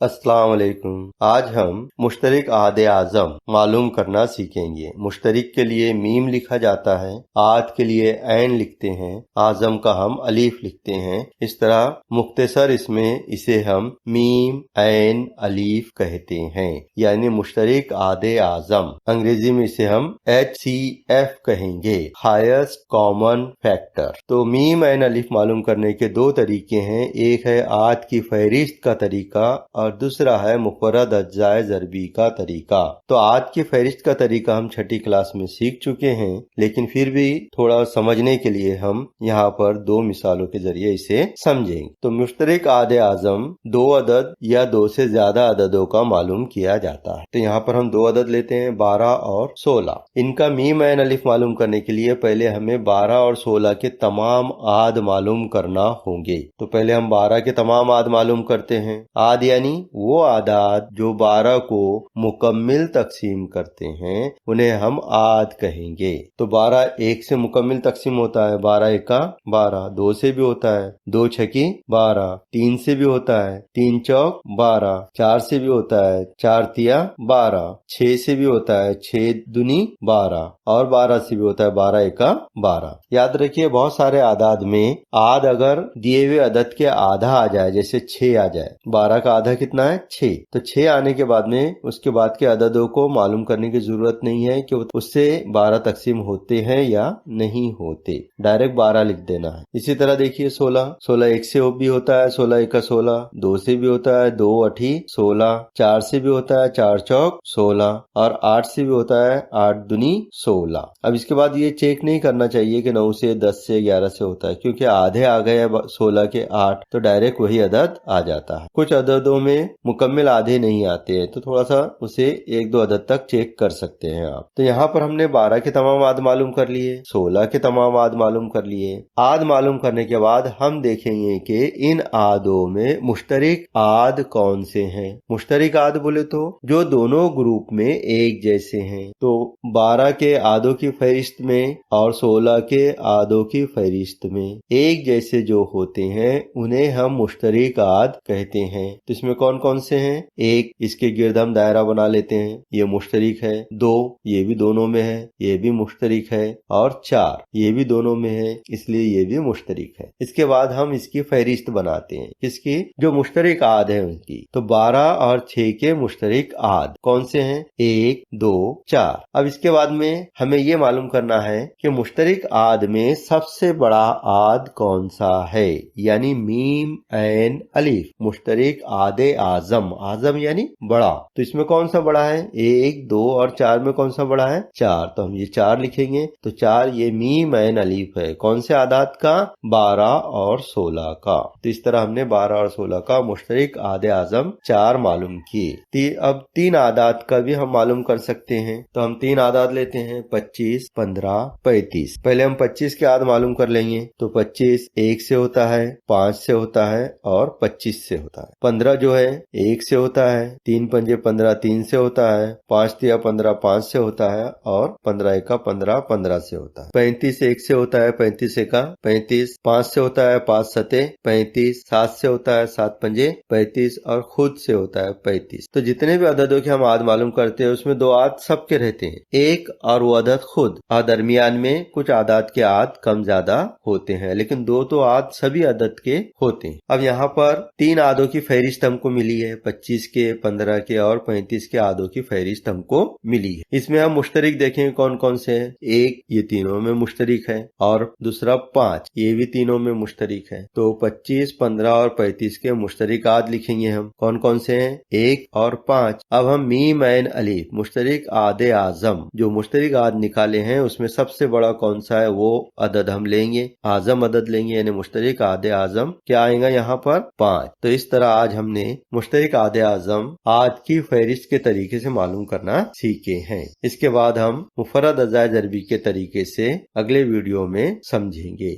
अस्सलाम वालेकुम। आज हम मुश्तरिक आद आज़म मालूम करना सीखेंगे। मुश्तरिक के लिए मीम लिखा जाता है, आद के लिए ऐन लिखते हैं, आज़म का हम अलीफ लिखते हैं। इस तरह मुख्तसर इसमें इसे हम मीम ऐन अलीफ कहते हैं, यानी मुश्तरिक आद आज़म। अंग्रेजी में इसे हम HCF कहेंगे, हाईएस्ट कॉमन फैक्टर। तो मीम ऐन अलीफ मालूम करने के दो तरीके हैं। एक है आद की फहरिस्त का तरीका और दूसरा है मुफर्रद अज्जाए ज़रबी का तरीका। तो आज की फहरिस्त का तरीका हम छठी क्लास में सीख चुके हैं, लेकिन फिर भी थोड़ा समझने के लिए हम यहाँ पर दो मिसालों के जरिए इसे समझेंगे। तो मुश्तरिक आद आज़म दो अदद या दो से ज्यादा अददों का मालूम किया जाता है। तो यहाँ पर हम दो अदद लेते हैं, 12 और 16। इनका मीम ऐन अलिफ मालूम करने के लिए पहले हमें 12 और 16 के तमाम आद मालूम करना होंगे। तो पहले हम 12 के तमाम आद मालूम करते हैं। आद यानी वो आदाद जो 12 को मुकम्मिल तकसीम करते हैं, उन्हें हम आद कहेंगे। तो 12 एक से मुकम्मिल तकसीम होता है, 12 एका 12, 2 से भी होता है, 2 छकी 12, 3 से भी होता है, 3 चौक 12, 4 से भी होता है, 4 तिया 12, 6 से भी होता है, 6 दुनी 12 और 12 से भी होता है, 12 एका 12। याद रखिए, बहुत सारे आदाद में आद अगर दिए हुए अदद के आधा आ जाए, जैसे 6 आ जाए, 12 का आधा कितना है 6, तो 6 आने के बाद में उसके बाद के अददों को मालूम करने की जरूरत नहीं है कि उससे 12 तकसीम होते हैं या नहीं होते, डायरेक्ट 12 लिख देना है। इसी तरह देखिए 16 एक से भी होता है, 16 एका 16, 2 से भी होता है, 2 अठी 16, 4 से भी होता है, 4 चौक 16 और 8 से भी होता है, 8 दुनी 16। अब इसके बाद ये चेक नहीं करना चाहिए कि 9 से 10 से 11 से होता है, क्योंकि आधे आ गए 16 के 8, तो डायरेक्ट वही अदद आ जाता है। कुछ अददों में मुकम्मिल आधे नहीं आते हैं, तो थोड़ा सा उसे 1-2 अदद तक चेक कर सकते हैं आप। तो यहाँ पर हमने 12 के तमाम आद मालूम कर लिए, 16 के तमाम आद मालूम कर लिए। आद मालूम करने के बाद हम देखेंगे कि इन आदों में मुश्तरिक आद कौन से हैं। मुश्तरिक आद बोले तो जो दोनों ग्रुप में एक जैसे हैं। तो 12 के आदों की फहरिस्त में और 16 के आदों की फहरिस्त में एक जैसे जो होते हैं, उन्हें हम मुश्तरिक आद कहते हैं। तो इसमें कौन कौन से हैं? एक, इसके गिर्द हम दायरा बना लेते हैं, ये मुश्तरिक है। 2, ये भी दोनों में है, ये भी मुश्तरिक है। और 4, ये भी दोनों में है, इसलिए ये भी मुश्तरिक है। इसके बाद हम इसकी फहरिस्त बनाते हैं, किसकी? जो मुश्तरिक आद है उनकी। तो 12 और 6 के मुश्तरिक आद कौन से हैं? 1, 2, 4। अब इसके बाद में हमें ये मालूम करना है कि मुश्तरिक आद में सबसे बड़ा आद कौन सा है, यानी मीम ऐन अलीफ मुश्तरिक आदे आज़म। आज़म यानी बड़ा, तो इसमें कौन सा बड़ा है? 1, 2 और 4 में कौन सा बड़ा है? 4, तो हम ये 4 लिखेंगे। तो 4 ये मीम ऐन अलीफ है, कौन से आदाद का? 12 और 16 का। तो इस तरह हमने 12 और 16 का मुश्तरिक आदे आज़म 4 मालूम किए। अब 3 आदाद का भी हम मालूम कर सकते हैं। तो हम 3 आदाद लेते हैं, 25, 15, 35। पहले हम 25 के आद मालूम कर लेंगे। तो 25 1 से होता है, 5 से होता है और 25 से होता है। 15 जो है 1 से होता है, 3 पंजे 15 3 से होता है, 5 तिया 15 5 से होता है और 15 एका 15 15 से होता है। 35 1 से होता है, 35 एका 35, 5 से होता है, 5 सते 35, 7 से होता है, 7 पंजे 35 और खुद से होता है 35। तो जितने भी अददों के हम आद मालूम करते हैं, उसमें 2 आद सबके रहते हैं, एक और वो अदद खुद, और दरमियान में कुछ आदाद के आद कम ज्यादा होते हैं, लेकिन 2 तो आद सभी अदद के होते हैं। अब यहाँ पर 3 आदों की फहरिस्त हमको मिली है, 25 के, 15 के और 35 के आदों की फहरिस्त हमको मिली है। इसमें हम मुश्तरिक देखें कौन कौन से हैं। 1 ये तीनों में मुश्तरिक है, और दूसरा 5 ये भी तीनों में मुश्तरिक है। तो 25, 15 और 35 के मुश्तरिक आद लिखेंगे हम, कौन कौन से हैं? 1 और 5। अब हम मीम ऐन अलीफ मुश्तरिक आदे आज़म जो मुश्तरिक आद निकाले हैं, उसमें सबसे बड़ा कौन सा है, वो अदद हम लेंगे, आज़म अदद लेंगे, यानी मुश्तरिक आदे आज़म क्या आएगा यहाँ पर? 5। तो इस तरह आज हमने मुश्तरिक आदे आज़म आद की फहरिस्त के तरीके से मालूम करना सीखे हैं। इसके बाद हम मुफर्रद अज़ाए ज़रबी के तरीके से अगले वीडियो में समझेंगे।